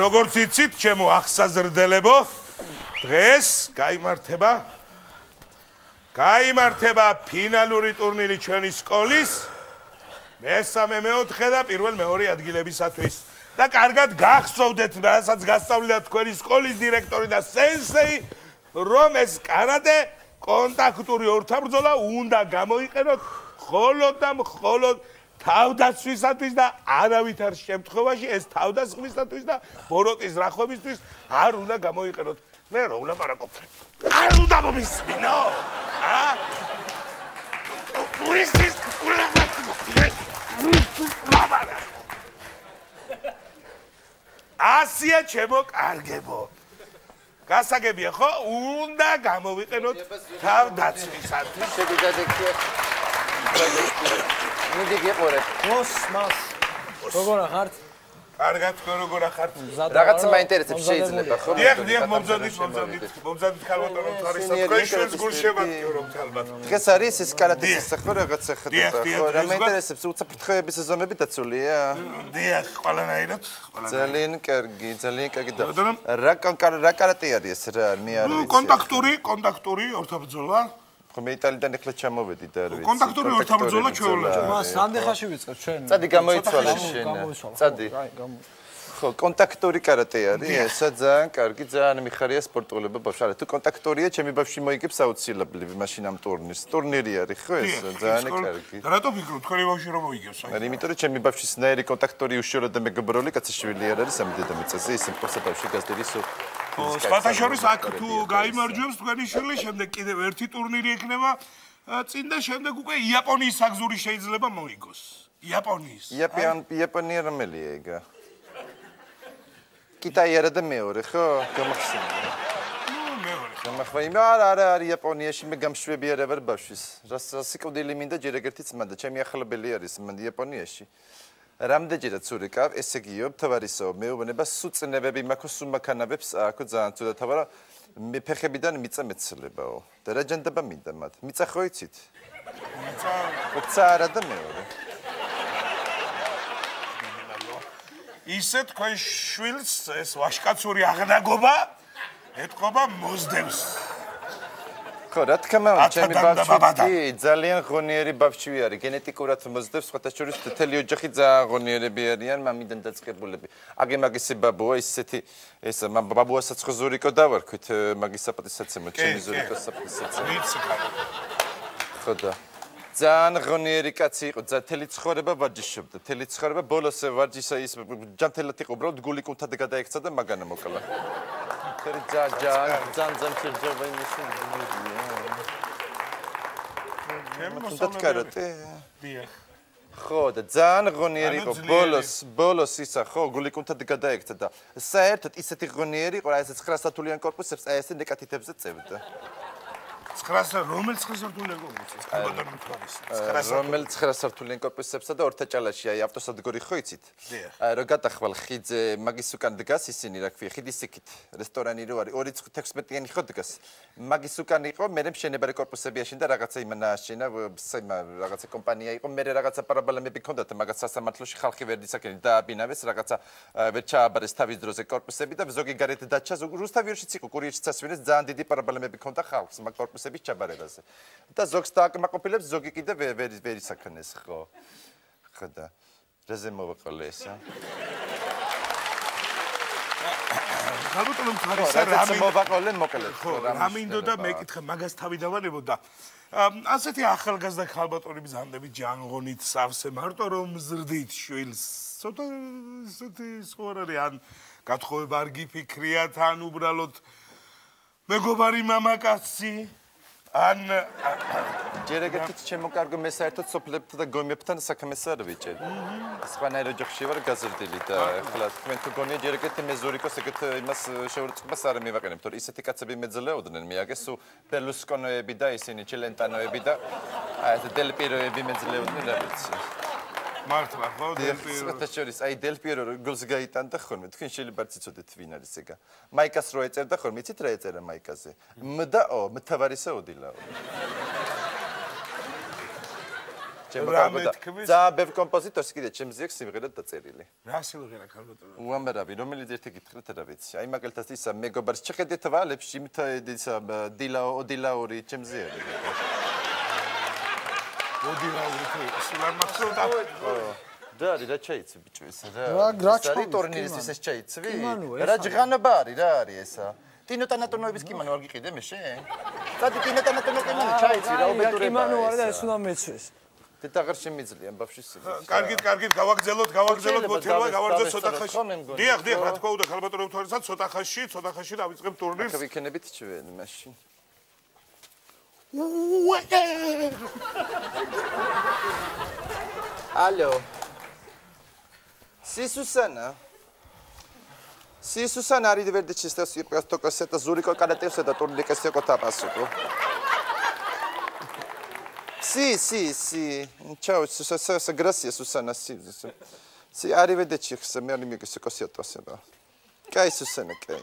როგორც იცით, ჩემო აღსაზრდელებო, დღეს გაიმართება ფინალური ტურნირი ჩვენი სკოლის მესამე, მეოთხე და პირველ მეორე ადგილებისათვის. და კარგად გახსოვდეთ, რასაც გასწავლიდა თქვენი სკოლის დირექტორი და სენსეი, რომ ეს კარატე კონტაქტური ორთაბრძოლა უნდა გამოიყენოთ მხოლოდ და მხოლოდ თავდაცვისათვის და არავითარ შემთხვევაში ეს თავდასხმისათვის და ბოროტის რახვებისთვის არ უნდა გამოიყენოთ. მე რა უნდა პარაკობ? არ უნდა მომისმინო? ტურისტის ასია ჩემო კარგებო. გასაგებია ხო? უნდა გამოვიყენოთ თავდაცვისათვის. შეგიძლიათ მიდი გიყურეთ. მას. როგორ ხართ? კარგად, როგორ ხართ? რაღაცა მაინტერესებს შეიძლება ხო? დიახ, მომზადით ქალბატონო თვარის თქვენშიც გულშემატკიო რომ თალბათ. დღეს არის ეს კარატის სახო რაღაცა ხდება ხო? რა მაინტერესებს უსაფრთხოების ზონები დაცულია? დიახ, ყველანაირად. ძალიან კარგი და რა კარატე არის ეს რა მე არ ვიცი. კონტაქტური ორთაბრძოლა. ხო მე იტალიიდან ეხლა ჩამოვედი და არ ვიცი. კონტაქტური ორთაბრძოლა ჩვეულებრივ. მას რამდენ ხანში ვიწყებ ჩვენ? წადი გამოიცვალე შენ. წადი. ხო, კონტაქტური კარატე არის, ესა ძალიან კარგი, ძალიან მიხარია სპორტულობა ბავშვს. არა, თუ კონტაქტორია, ჩემი ბავშვი მოიგებს აუცილებლად მაშინ ამ ტურნირს. ტურნირი არის ხო ეს? ძალიან კარგი. და რატო ფიქრობ, თქვენი ბავშვი რომ მოიგებს? არა, იმიტომ რომ ჩემი ბავშვის ნაირი კონტაქტორი უშუალოდ და მეგობრული კაცაშვილი არ არის ამ დედამიწაზე, ის იმპოსა ბავშვი გაზდილი სულ. სხვათა შორის აქ თუ გაიმარჯვებს თქვენი შვილი, შემდეგ კიდევ ერთი ტურნირი ექნება წინ და შემდეგ უკვე იაპონიის საგზური შეიძლება მოიგოს. იაპონიის. იაპონია რომელია ეგა? კიტაი არა და მეორე ხო? გამახსენე. მეორე. არა, იაპონიაში მე გამშვები არა ვარ ბავშვის. რასიკოდილი მინდა ჯერ ეგერთი ძმა და ჩემი ახლობელი არის მან იაპონიაში. რამდენჯერაც ურიკავ, ესე იგიო, თავარისო, მეუბნება სუწნებები მაქვს სუმაქანაბებს აქვს ძალიან ცუდად თავარა მე ფეხებიდან მიწა მეცლებაო. და რა ჯანდება მინდა მათ? მიწა ხო იცით? მიწა არა და მეორე. ისე თქვენ შვილს ეს ვაშკაცური აღნაგობა ეთყობა მოსდევს. ხო, რა თქმა უნდა, ჩემი ბავშვი ძალიან ღონიერი ბავშვი არის, გენეტიკურად მოსდევს, სხვათა შორის მთელი ოჯახი ძალიან ღონიერები არიან, მამიდან დაწყებულები. აგე-მაგისი ბაბუა ისეთი ეს ბაბუასაც ხო ზურიკო დავარქვით, მაგის საპატისაცემო, ჩემი ზურიკოს საპატისაცემო. ხო და ძალიან ღონიერი კაცი იყო, მთელი ცხოვრება ვარჯიშობდა, მთელი ცხოვრება ბოლოს ვარჯიშა ის ჯანმრთელად იყო, უბრალოდ გული კუნთად გადაექცა და მაგანა მოკლა. ძალიან შეიძლება იმისი. თუნდაც კარატე. დიახ. ხო და ძალიან ღონიერი იყო, ბოლოს ისა ხო გული კუნთად გადაექცა და საერთოდ ისეთი ღონიერი იყო, რა ეს 9 სართულიან კორპუსებს აი ესე ნეკატითებზე წევდა. 9 რომელ 9 სართულიან კორპუსებს? რომელ 9 სართულიან კორპუსებსა და ორთაჭალაში აი ავტოსადგური ხო იცით? რო გადახვალ ხიდზე მაგის უკან დგას ისინი რა ქვია ხიდის იქით რესტორანი რო არის 2.16-იანი ხო დგას მაგის უკან იყო მე მშენებარე კორპუსები აშენდა რაღაცა იმანა აშენა რაღაცა კომპანია იყო მე რაღაცა პრობლემები ჰქონდათ მაგას სასამართლოში ხალხი ვერ დისაკენი დააბინავეს რაღაცა ვერ ჩააბარეს თავის დროზე კორპუსები და ზოგი გარეთ დაჩა რუსთავიაშიც იყო კურიერშიც ასვენეს ძალიან დიდი პრობლემები ჰქონდა ხალხს მაგ კორპუსების ჩაბარებაზე და ზოგს დააკმაყოფილებს ზოგი კიდე ვერ ისაქნეს ხო ხო და რაზე მოვაყოლე ესა ხალბატონო რაზე მოვაყოლე მოკლედ ხო რა მინდოდა მეკითხე მაგას თავი დავანებო და ასეთი ახალგაზრდა ხალბატონი ბრძანდებით ჯანღონით სავსე მარტო რომ მზრდით შვილს ცოტა ისეთი სხვა არის ან გათხოვება არ გიფიქრიათ ან უბრალოდ მეგობარი მამაკაცი ან ჯერ ეგეთით ჩემო კარგო მე საერთოდ სოფლებთან და გომებთან საქმეს არ ვიჭერ. სხვანაირ ოჯახში ვარ გაზრდილი და ახლა თქვენ თუ გონია ჯერ ეგეთი მე ზურიკოს ეგეთ იმას შეურწყებას არ მივაყენებ, თორე ისეთი კაცები მეძლეოდნენ მე აგეს სულ ბერლუსკონოები და ისინი ჩელენტანოები და აი ეს დელპიროები მეძლეოდნენ რა ვიცი. მართლა ხო დელპირო აი დელპირო გულს გაიტანდა ხოლმე თქვენ შეიძლება ციცოდეთ ვინ არის ეგა მაიკას რო ეწერდა ხოლმე იცით რა ეწერა მაიკაზე მ და ო მთავარისა ოდილაო ჩემო კარგო და ძალიან ბევრ კომპოზიტორს კიდე ჩემზე აქვს სიმღერა დაწერილი. რა სიმღერა ქალბატონო? უამრავი, რომელიც ერთი კითხვით რა ვიცი. აი მაგალითად ისა მეგობარს შეხედე თვალებს, იმთა ისა დილაური ჩემზე არის. ოდილაური თუ სულარ მახსოვდა. და რა ჩაიცვი ბიჭო ესა რა. რა ჩაიცვი ტურნირის ეს ჩაიცვი? რა ჟღანობა არის რა არის ესა? ტინო ტანატონოების კიმანო არ გიყიდე მე შენ? სადი ტინო ტანატონოების კიმანო ჩაიცვი რა უბედურება. კიმანო არის და ეს უნდა მეცვეს. და აღარ შემიძლია ბავშვის სიმღერა. კარგით, გავაგზელოთ მოთხოვნა, გავარძელოთ ცოტა ხანში. დიახ, რა თქმა უნდა, ქალბატონო თორესაც ცოტა ხანში დავიწყებ ტურნირს. ახლა ვიქნებით ჩვენ მაშინ. Алло. Сисусана ариведерчи, только это Зурико каратеса да турника се котапасуко. Sì. Ciao, grazie Susana, sì. Sì, arrivederci, se mi arrivi che se così a tua sera. Che Susana, che?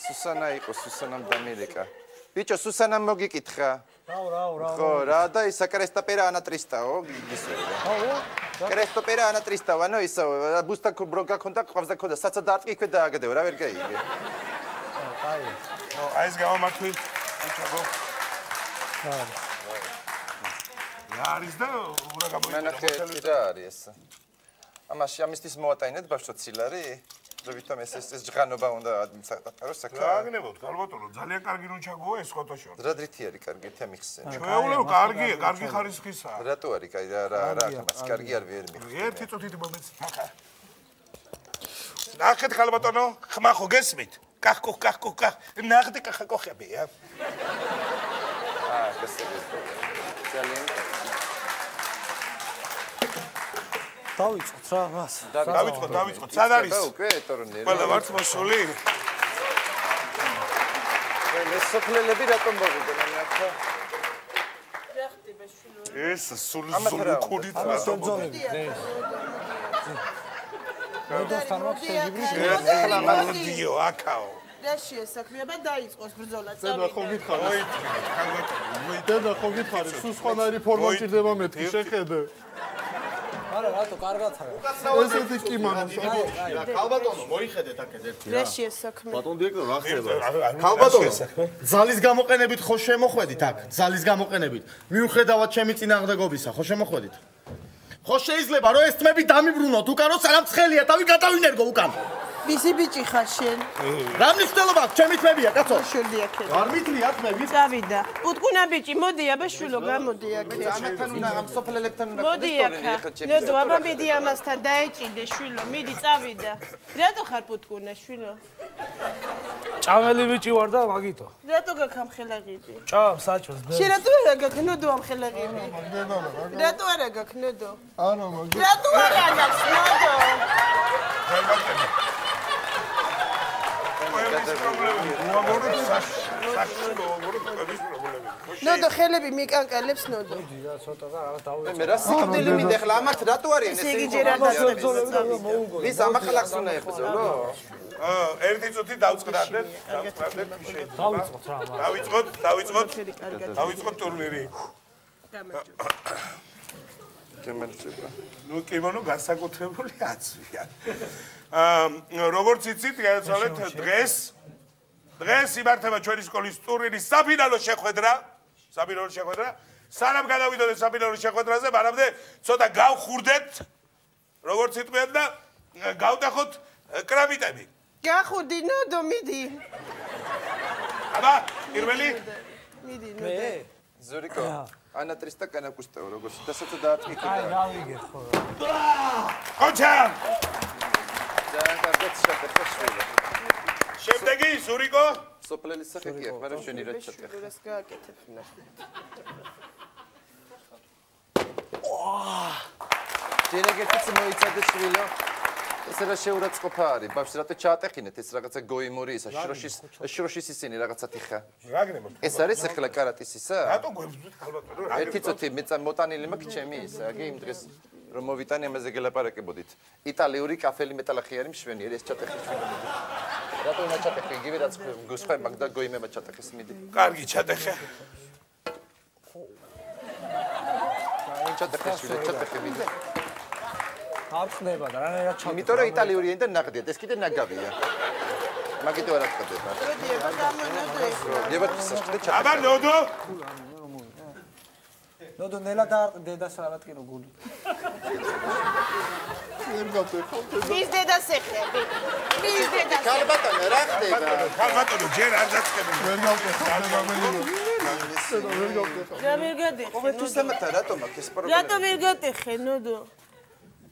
Susana იყო, Susana d'America. Bicho, Susana mogikitxa. რა. რა და ისა კრესტო პერანა 300-ო, გისურვება. კრესტო პერანა 300-ო, ანუ ისა ბუსტა ბროგა კონდა, ყავს და კონდა, საცა დაარტყი ქვე დააგდეო, რა ვერ გაიგე. აი. აი ეს გამართვი. ჩაგო. რა არის და ურა გამოიწვია. რა არის ეს? ამაში ამისთვის მოატაინეთ ბავშვო ცილარი? Ვითომ ეს ჟღანობა უნდა საკათარო საქმე. გააგნებოთ, ქალბატონო, ძალიან კარგი რომ ჩაგოა ეს ფოტოშოპი. რა დრითი არის კარგი, ეთია მიხსენ. ჩვეულებრივ კარგია, კარგი ხარისხისაა. რატო არის კაი რა ამას კარგი არ ვერ მიხსენ. ერთი წუთით მომეც თახა. ნახეთ ქალბატონო, ხმა ხო გესმით? კახ. ნახეთ კახა კოხებია. გასაგებია. ძალიან დავიწყოთ რა მას. დავიწყოთ. სად არის? უკვე ტურნირი. ყველა ვართ მოსული. ეს სოფლელები რატომ მოვიდნენ ახლა? ეს სული ქუდით ბრძოლები. მოდოსთან მაქვს შეგიბრის. ახლა მოდიო აკაო. და შეესაქმება დაიწყოს ბრძოლა. დედა ხო გითხარი? დედა ხო გითხარი? სულ სხვანაირი ფორმა ჭირდება მეთქი შეხედე. არა, რატო კარგად არა. ესეთი კიმანო. ქალბატონო, მოიხედეთ აქეთ ერთი რა. და შეესაქმება. ბატონ დირექტორ, რა ხდება? ქალბატონო, ძალის გამოყენებით ხო შემოხვედით აქ? ძალის გამოყენებით. მიუხედავად ჩემი წინააღმდეგობისა, ხო შემოხვედით? ხო შეიძლება რომ ეს თმები დამიბრუნოთ, უკან რომ სარამცხელია, თავი გადავინერგო უკან. ვისი ბიჭი ხარ შენ? რა მნიშვნელობა აქვს ჩემი თმებია, კაცო? შევდი აქეთ. არ მithლია თმები? წავიდა. პუტკუნა ბიჭი, მოდი აბა შვილო, გამოდი აქეთ. ამათთან უნდა ამ სოფლელებთან უნდა მოდი აქ. ნედო აბა მიდი ამასთან დაეჭიდე შვილო, მიდი წავიდა. რატო ხარ პუტკუნა შვილო? ჭამელი ბიჭი ვარ და მაგითო. რატო გაქამხელაღიდი? ჭამ საჭოს და. შენ რატო არა გაქნოდო ამხელაღიდი? რატო არა გაქნოდო? არა, მაგ რატო არა გაქნოდო? ნოდო ხელები მიკანკალებს ნოდო. მე რა სიკვდილი მინდა ახლა ამათ რატო არიან ესე იგი ჯერ არ დაწყებია. ვის ამახალახს უნდა ებრძოლო? ერთი წუთი დავწყდარდეთ. დავიწყოთ ტურნირი. გამარჯობა. ნუ კიმონო განსაკუთრებული აცვია. როგორც იცით, გადაცვალეთ დღეს იმართება ჩვენი სკოლის ტურნირის საფინალო შეხვედრა. სანამ გადავიდოდეთ საფინალო შეხვედრაზე, მანამდე ცოტა გავხურდეთ, როგორც იტყვიან და გავტეხოთ კრამიტები. გახურდი ნოდო, მიდი. აბა, პირველი? მიდი მე ზურიკო, ანა 300 კანაკუშტაო, როგორც დასაცა დაარტყი აი კიდე. რა ვიგებ ხო. ხოჩა! ძალიან კარგად შეტეხა შვილი. შემდეგი ზურიკო? სოფლელის სახეკია, მაგრამ შენი რა შეტეხა. შვილოს გააკეთებ ნახე. ჯერაგეთიც მოიცადე შვილო. ეს რა შეურაცხყოფა არის? ბავშვს რატო ჩაატეხინეთ ეს რაღაცა გოიმური ისა შროშის ისინი რაღაცა თიხა. რა გნებობ? ეს არის ახლა კარატის ისა? რატო გვებძვით ქალბატონო? ერთი წუთი მოტანილი მაქვს ჩემი ისა, აგი იმ დღეს რომ მოვიტანე ამაზე გელაპარაკებოდით. იტალიური კაფელი მეტალახიარი მშვენიერი ეს ჩატეხი ჩვენი. რატო უნდა ჩატეხი? იგივე რაც გუსხა მაგდა გოიმება ჩატეხის მიდი. კარგი ჩატეხე. ჩატეხი მიდი. არ ხდება და რანაირად ჩავ. იმიტომ რომ იტალიური ენა ნაღდია, ეს კიდე ნაგავია. მაგით ვერ აღწევდა. მოდი აბა გამონადო. დებათ აბა ნოდო ნოდო ნელა და დედას რა მატკინო გული. ვერ გავტეხავ. მის დედას ეხები. მის დედას. ქალბატონო რა ხდება? ქალბატონო ჯერ არ დაწყებული ვერ გავტეხავ. ვერ გავტეხავ. რა ვერ გადიხე? ყოველთვის ამათა რატომ აქ ეს პრობლემა? რატო ვერ გადიხე ნოდო?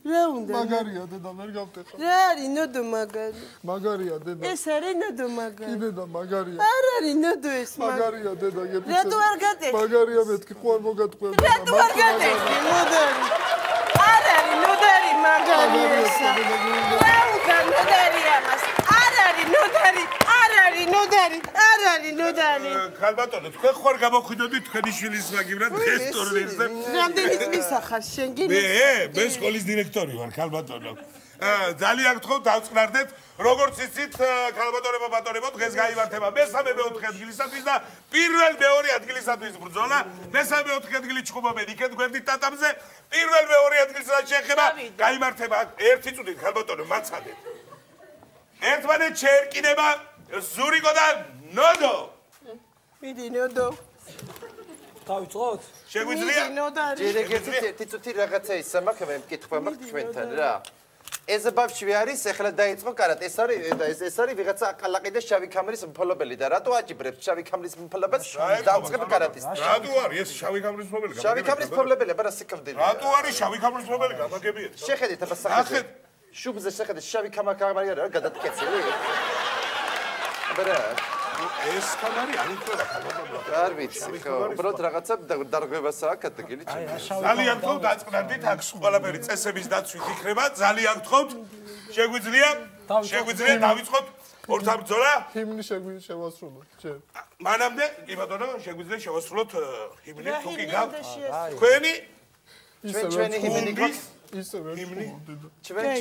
რა უნდა? მაგარია დედა ვერ გავტეხავ. რა არის ნოდო მაგარი? მაგარია დედა. ეს არის ნოდო მაგარი. კიდე და მაგარია. არ არის ნოდო ეს მაგარი. მაგარია დედა გეფიცე. რატო არ გადიხე? მაგარია მეთქი ხო არ მოგატყვევ. რატო არ გადიხე? ნოდარი. არ არის ნოდარი მაგარი ესა. რა უნდა ნოდარი ამას? არ არის ნოდარი. არ არის ნოდარი. არ არის ნოდარი. ქალბატონო თქვენ ხوار გამოხვიდოდით თქვენი შვილის მაგივრად დღეს ტურნირზე რამდენი წლის ახარ შენ გინდა? მე სკოლის დირექტორი ვარ ქალბატონო ძალიან გთხოვთ დავწყნარდეთ როგორც იცით ქალბატონებო ბატონებო დღეს გაიმართება მესამე მეოთხე ადგილისათვის და პირველ მეორე ადგილისათვის ბრძოლა მესამე მეოთხე ადგილი ჩხუბობენ იქეთ გვერდით ტატამზე პირველ მეორე ადგილსაც შეეხება გაიმართება ერთი წუთით ქალბატონო მაცადეთ ერთმანეთს შეერკინება ზურიკო და ნოდო მიდი ნოდო დავიწყოთ? შეგვიძლია ნოდარი ჯერ ერთი წუთი რაღაცა ისა მაქვს მე მკითხვა მაქვს თქვენთან რა ეს ბავშვი არის ახლა დაიწყო კარატე ეს არის ვიღაცა აყალაყი და შავი ქამრის მფლობელი და რატო აჭიბრებს შავი ქამრის მფლობელს დავწყებ კარატისტს რატო არის ეს შავი ქამრის მფლობელი შავი ქამრის მფლობელი აბა რა სიკავდელი რატო არის შავი ქამრის მფლობელი გამაგებიეთ შეხედეთ აბა სახე შუბზე შეხედეთ შავი ქამარი არა გადატკეცილი აბა რა ეს ქამარი არ იქნება ქალბატონო არ ვიცი ხო უბრალოდ რაღაცა დარღვევასაა კატეგორი ძალიან გთხოვთ დაწყნარდით აქ ყველაფერი წესების დაცვით იქნება ძალიან გთხოვთ შეგვიძლია დავიწყოთ ორთა ბრძოლა ჰიმნი შევასრულოთ ჯერ მანამდე კი ბატონო შეგვიძლია შევასრულოთ ჰიმნი თუ კი გაქვთ თქვენი ჩვენი ჰიმნი გვაქვს ისე ვერ ჰიმნი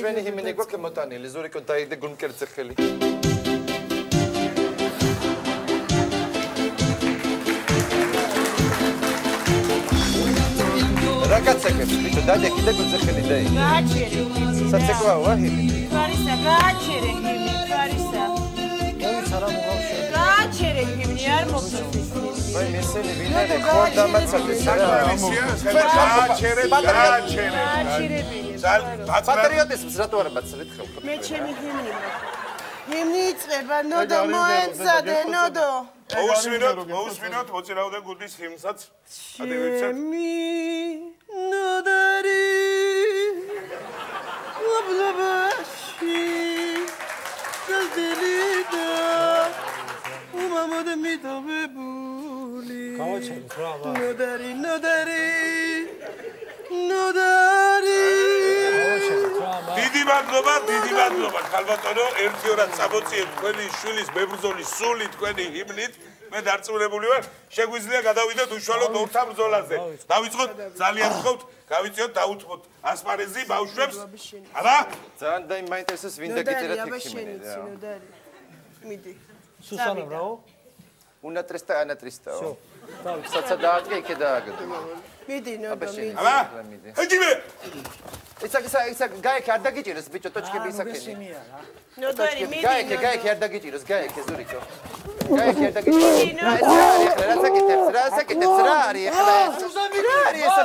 ჩვენი ჰიმნი გვაქვს მოტანილი ზურიკო დაიდე გულმკერდზე ხელი რაკაცაკებს ბიჭო დადეკი და გულზე ხელი დაი გააჩერე საცეკვაოა ჰიმნი თვარისა გააჩერე ჰიმნი თვარისა არა მოგავშე. გააჩერე ჰიმნი არ მოგწევს ვაი მესენი ვინ არის ხوار დამაცადეს რა გააჩერე პატრიოტიზმს რატო არ მაცრეთ ხელს მე ჩემი ჰიმნი ჰიმნი იწება ნოდო მოეცადე ნოდო მოусვინოთ მოწინააღმდეგე გუნდის ჰიმნსაც ადევიცეთ ნოდარი აბლაბაში გაზდელიდა უმამოდ მიტოვებული გავაჩერეთ რა აბა ნოდარი დიდი მადლობა ქალბატონო ერთი ორად წამოწიეთ თქვენი შვილის მებრძოლის სული თქვენი ჰიმნით მე დარწმუნებული ვარ შეგვიძლია გადავიდეთ უშუალოდ ორთა ბრძოლაზე დავიწყოთ ძალიან გთხოვთ გავიწიოთ დაუთმოთ ასპარეზი ბავშვებს აბა ძალიან დაინტერესებს ვინ დაგიწერეთ ჰიმნი რა მიდი სუსანამ რაო უნატრესტა ანატრესტაო საცა დააწყე იქე დააგდო მიდი ნოდო მიდი აბა ეჯიმე ისა გაიქე არ დაგიჭიროს ბიჭო ტოჩკები ისაკენი ნოდარი მიდი გაიქე არ დაგიჭიროს გაიქე ზურიკო გაიქე არ დაგიჭიროს რა საკეთებს რა არის ახლა რა არის ეს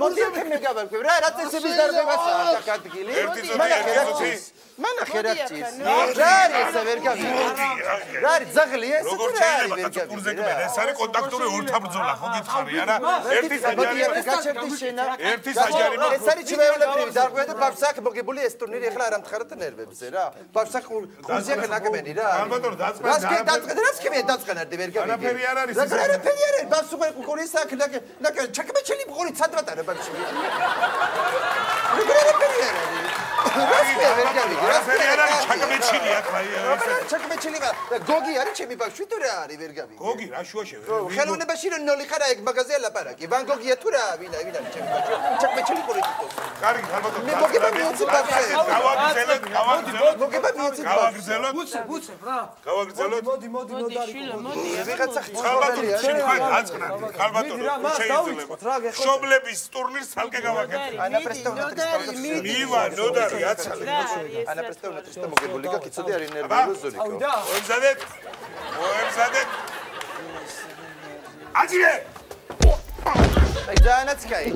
მოდი აქ მე გავარკვევ რა წესების დარღვევასაა აქ ადგილი მანახე რა წის რა არის ეს ვერ გავიგე რა არის ძაღლია ეს როგორ შეიძლება კურსზე ეს არის კონტაქტური ორთა ბრძოლა ხო გითხარი არა ერთი საჯარი გაჩერდი შენა ერთი საჯარი ეს არის ჩვეულებრივი დარღვევა და ბავშვს მოგებული ეს ტურნირი ახლა არ ამთხარეთ ნერვებზე რა ბავშვს ხურზე ნაკმენი რა ალბათო დაწყდა რას ქიმია დაწყნარდი ვერ გავიგე არაფერი არ არის არაფერი არ არის ბავშვს ყური საკ ნაკ ჩაკმეჩელი ყური სადვატარა ბავშვი არაფერი არ არის რას ვერ გავიგე რას ვერ ჩაკმეჩილი ახლა ჩაკმეჩილი გოგი არის ჩემი ბავშვი თუ რა არის ვერ გავიგე გოგი რა შუაში ხელოვნებაში რომ ნოლი ხარ ეგ მაგაზია ლაპარაკი ვან გოგია თუ რა ვინ არის ჩემი ბავშვი ჩაკმეჩილი პოლიტიკოსი კარგი ხალბატო მე გოგება მიოცი ბავშვი გავაგრძელოთ გოგება მიოცი გავაგრძელოთ უცებ რა გავაგრძელოთ მოდი ვიღაცა ხალბატო შეგხვი აწყნათ ხალბატო რა გეხოთ შობლების ტურნირს ცალკე გავაკეთეთ ანა პრესტონატრის მივა ნოდარი აცალე ანა პრესტონატრის და მოგებული გაკიცოდი არის ნერვიულ ზურიკო მოემზადეთ აჯირე აი ძანაც კაი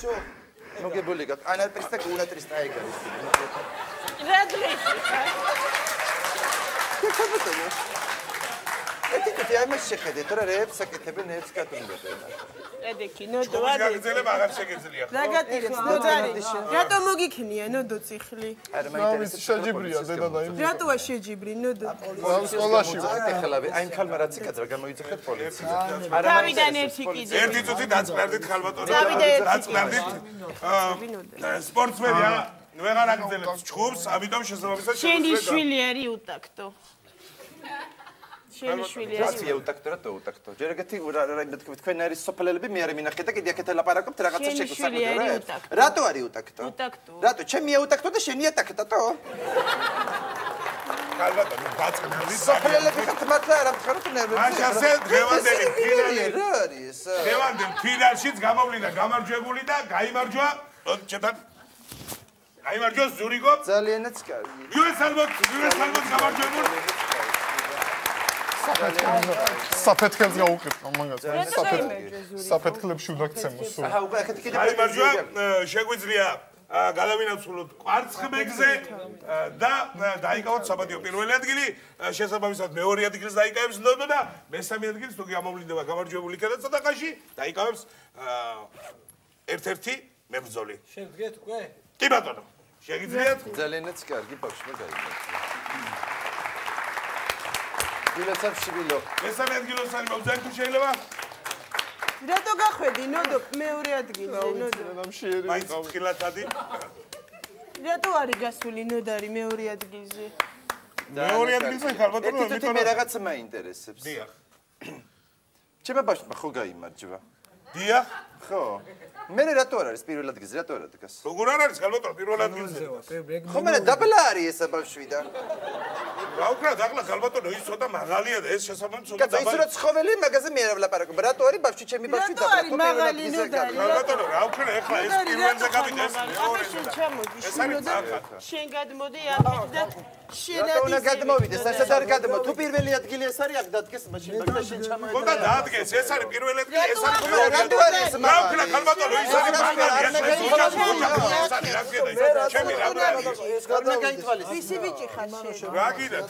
შო მოგებული გაკ ანა პრესტონატრის აი გარის რა დღეს ეთიკეთი აი მას შეხედე თორე რეებს საკეთებენ ნებს კატუნდებენ ედექი ნოდო შუბის გაგრძელება აღარ შეგეძლია დაგატირებს ნოდარი რატო მოგიქნია ნოდო ციხლი არა მაინტერესებს შეჯიბრია დედა და იმ რატოა შეჯიბრი ნოდო სკოლაში ეხლა აი ხალმა რაც იკაძრა გამოიძახეთ პოლიციას თავიდან ერთი კიდე ერთი წუთი დაწყნარდით ხალბატონო დავიდე ერთი დაწყნარდით სპორტსმენია ვეღარ აგრძელებს ჩხუბს ამიტომ შესაბამისად შენი შვილი არის უტაქტო შენი შვილი არის რაცია უტაქტო რატო უტაქტო ჯერ ეგეთი თქვენ არის სოფლელები მე არ მინახეთ და კიდე აქეთ ლაპარაკობთ რაღაცა შეგვსაკუთრებთ რატო არის უტაქტო უტაქტო რატო ჩემია უტაქტო და შენია ტაქტო ხალბატონო დაწყნარდით სოფლელები ხართ მართლა არ ამხაროთ ნერვებს მაშასე დღევანდელი ფინალი რა არის დღევანდელ ფინალშიც გამოვლინდა გამარჯვებული და გაიმარჯვა ჩემთან გაიმარჯვა ზურიკო ძალიანაც კარგი US ალბათ გამარჯვებული საფეთქელს გაუკეთო მაგას საფეთქლებში უნდა გცემოს სულ აჰა უკვე ახეთ კიდე გაიმარჯვა შეგვიძლია გადავინაცვლოთ კვარცხლბეკზე და დაიკავოთ საპატიო პირველი ადგილი შესაბამისად მეორე ადგილს დაიკავებს ნოდო და მესამე ადგილს თუ გამოვლინდება გამარჯვებული კედაცოტახაში დაიკავებს ერთ-ერთი მებრძოლი შეგდგეთ უკვე კი ბატონო შეგიძლიათ ძალიანაც კარგი ბავშვი გაიგეთ დილაცავშიბილო მესამე ადგილს არის მოგზაური თუ შეიძლება რატო გახვედი ნოდო მეორე ადგილზე ნოდო მაინც ხილად ადი რატო არის გასული ნოდარი მეორე ადგილზე მეორე ადგილზე ხალბატონო ამიტომ მე რაღაც მაინტერესებს დიახ ჩემო ბავშვმა ხო გაიმარჯვა დიახ ხო მე რატო არ არის პირველ ადგილზე რატო არ დგას როგორ არ არის ხალბატონო პირველ ადგილზე ხო მე დაბლა არის ეს ბავშვი და რა უკრა დაღლა ხალბატონო ის ცოტა მაღალია და ეს შესაბამისად კაცო ის რა ცხოველი მაგაზე მე არ ვლაპარაკობ რატო არის ბავშვი ჩემი ბავშვი რატო არის მაღალი ნოდარი ხალბატონო რა უკრა ეხლა ეს პირველზე გავიდა ეს შენ ჩამოდი შენ გადმოდი აქეთ და შენ რატო უნდა გადმოვიდეს ასეთ არ გადმო თუ პირველი ადგილი ეს არის აქ დადგეს მაშინ მაგდა შენ ჩამოდი ხო და დაადგეს ეს არის პირველი ადგილი ეს არის რატო არის ეს რა უკრა ხალბატონო ის არის მაღალი ეს არის რა გიდა ჩემი რა ეს გადნა გაითვალის ვისი ბიჭი ხარ შენ რა გიდათ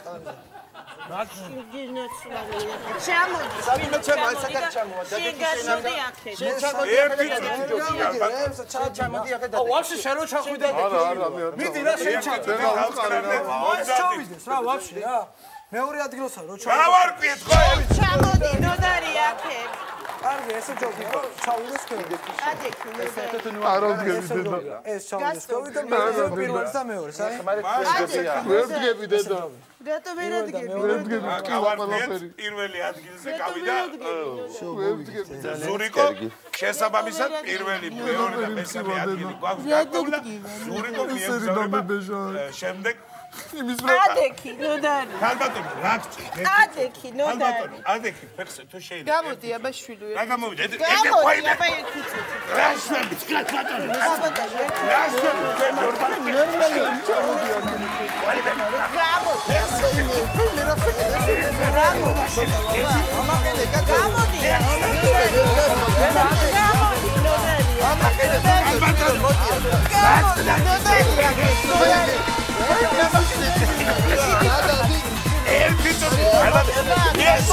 ჩამოდი სამი ჩემო ასაკად ჩამოვა შენ გადმოდი აქეთ შენ ჩამოდი ერთი ჩამოდი აქეთ ვაფშე შენ რო ჩახვიდე არა მე არ მიდი რა შენ ჩახვიდე ჩავიდეს რა ვაფშე რა მეორე ადგილოსა რო რა ვარ ყვიეთ ხო ჩამოდი ნოდარი აქეთ კარგი ესე ჯობი ჩავიდეს კიდე ადექი არ ვდგები დედა ეს ჩავიდეს კიდე და მეორე პირველს და მეორეს აი ვერ ვდგები დედა რატო ვერ ადგები ვერ ვდგები კი ყველაფერი პირველი ადგილზე გავიდა ვერ ვდგები ზურიკო შესაბამისად პირველი მეორე და მესამე ადგილი გვაქვს გაკოვდა ზურიკო მიემგზავრება შემდეგ იმის ადექი ნოდარი ხალბატონო რა გწი ადექი ნოდარი ადექი ფეხზე თუ შეიძლება გამოდი აბა შვილი რა გამოვიდა ეგ გამოდი აბა ერთი წუთი რა შვილი ხალბატონო რა შვილი Yes,